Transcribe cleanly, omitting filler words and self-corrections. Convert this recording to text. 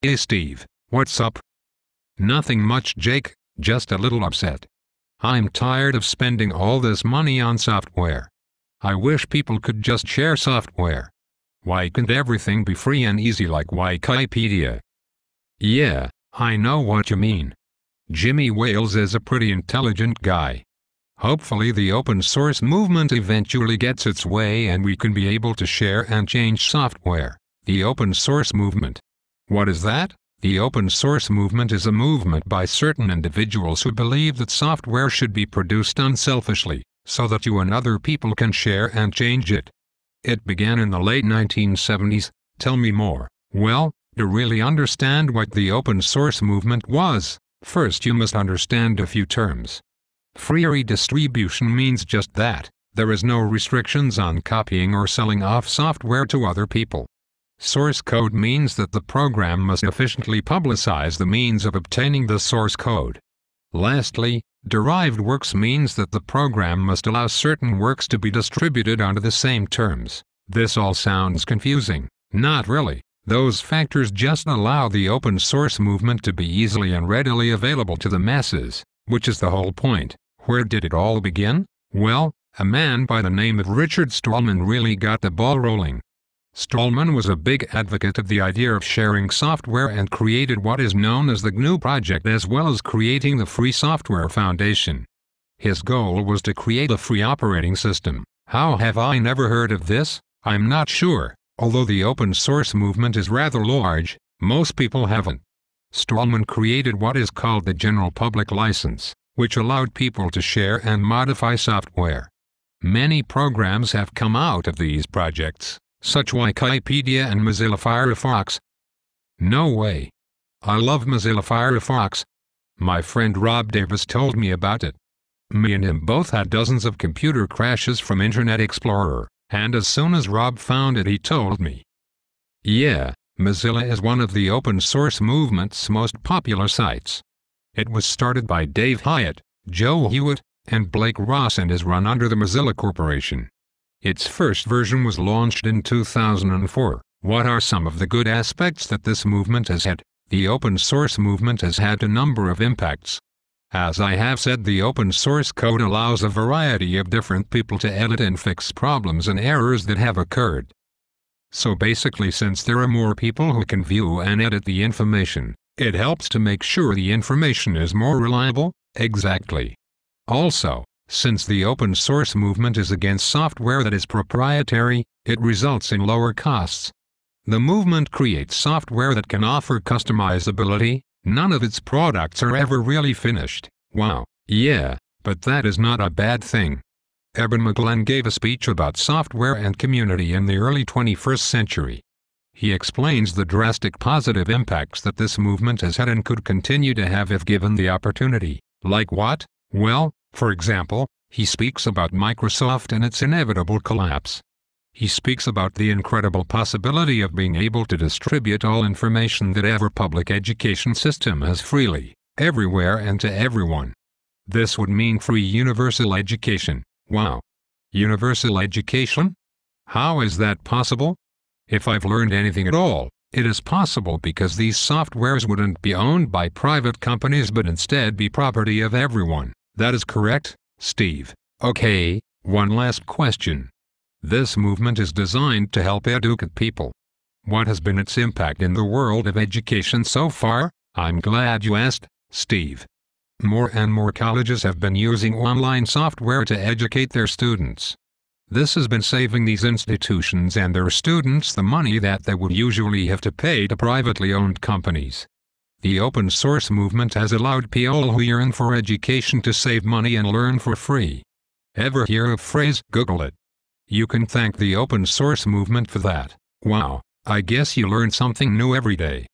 Hey Steve, what's up? Nothing much, Jake, just a little upset. I'm tired of spending all this money on software. I wish people could just share software. Why can't everything be free and easy like Wikipedia? Yeah, I know what you mean. Jimmy Wales is a pretty intelligent guy. Hopefully the open source movement eventually gets its way and we can be able to share and change software. The open source movement. What is that? The open source movement is a movement by certain individuals who believe that software should be produced unselfishly, so that you and other people can share and change it. It began in the late 1970s. Tell me more. Well, to really understand what the open source movement was, first you must understand a few terms. Free redistribution means just that. There is no restrictions on copying or selling off software to other people. Source code means that the program must efficiently publicize the means of obtaining the source code. Lastly, derived works means that the program must allow certain works to be distributed under the same terms. This all sounds confusing. Not really. Those factors just allow the open source movement to be easily and readily available to the masses, which is the whole point. Where did it all begin? Well, a man by the name of Richard Stallman really got the ball rolling. Stallman was a big advocate of the idea of sharing software and created what is known as the GNU project, as well as creating the Free Software Foundation. His goal was to create a free operating system. How have I never heard of this? I'm not sure. Although the open source movement is rather large, most people haven't. Stallman created what is called the General Public License, which allowed people to share and modify software. Many programs have come out of these projects, such Wikipedia and Mozilla Firefox. No way. I love Mozilla Firefox. My friend Rob Davis told me about it. Me and him both had dozens of computer crashes from Internet Explorer, and as soon as Rob found it he told me. Yeah, Mozilla is one of the open source movement's most popular sites. It was started by Dave Hyatt, Joe Hewitt, and Blake Ross and is run under the Mozilla Corporation. Its first version was launched in 2004. What are some of the good aspects that this movement has had? The open source movement has had a number of impacts. As I have said, the open source code allows a variety of different people to edit and fix problems and errors that have occurred. So basically, since there are more people who can view and edit the information, it helps to make sure the information is more reliable. Exactly. Also, since the open source movement is against software that is proprietary, it results in lower costs. The movement creates software that can offer customizability. None of its products are ever really finished. Wow, yeah, but that is not a bad thing. Eben McGlenn gave a speech about software and community in the early 21st century. He explains the drastic positive impacts that this movement has had and could continue to have if given the opportunity. Like what? Well, for example, he speaks about Microsoft and its inevitable collapse. He speaks about the incredible possibility of being able to distribute all information that every public education system has freely, everywhere and to everyone. This would mean free universal education. Wow. Universal education? How is that possible? If I've learned anything at all, it is possible because these softwares wouldn't be owned by private companies but instead be property of everyone. That is correct, Steve. Okay, one last question. This movement is designed to help educate people. What has been its impact in the world of education so far? I'm glad you asked, Steve. More and more colleges have been using online software to educate their students. This has been saving these institutions and their students the money that they would usually have to pay to privately owned companies. The open source movement has allowed people who yearn for education to save money and learn for free. Ever hear of phrase? Google it. You can thank the open source movement for that. Wow, I guess you learn something new every day.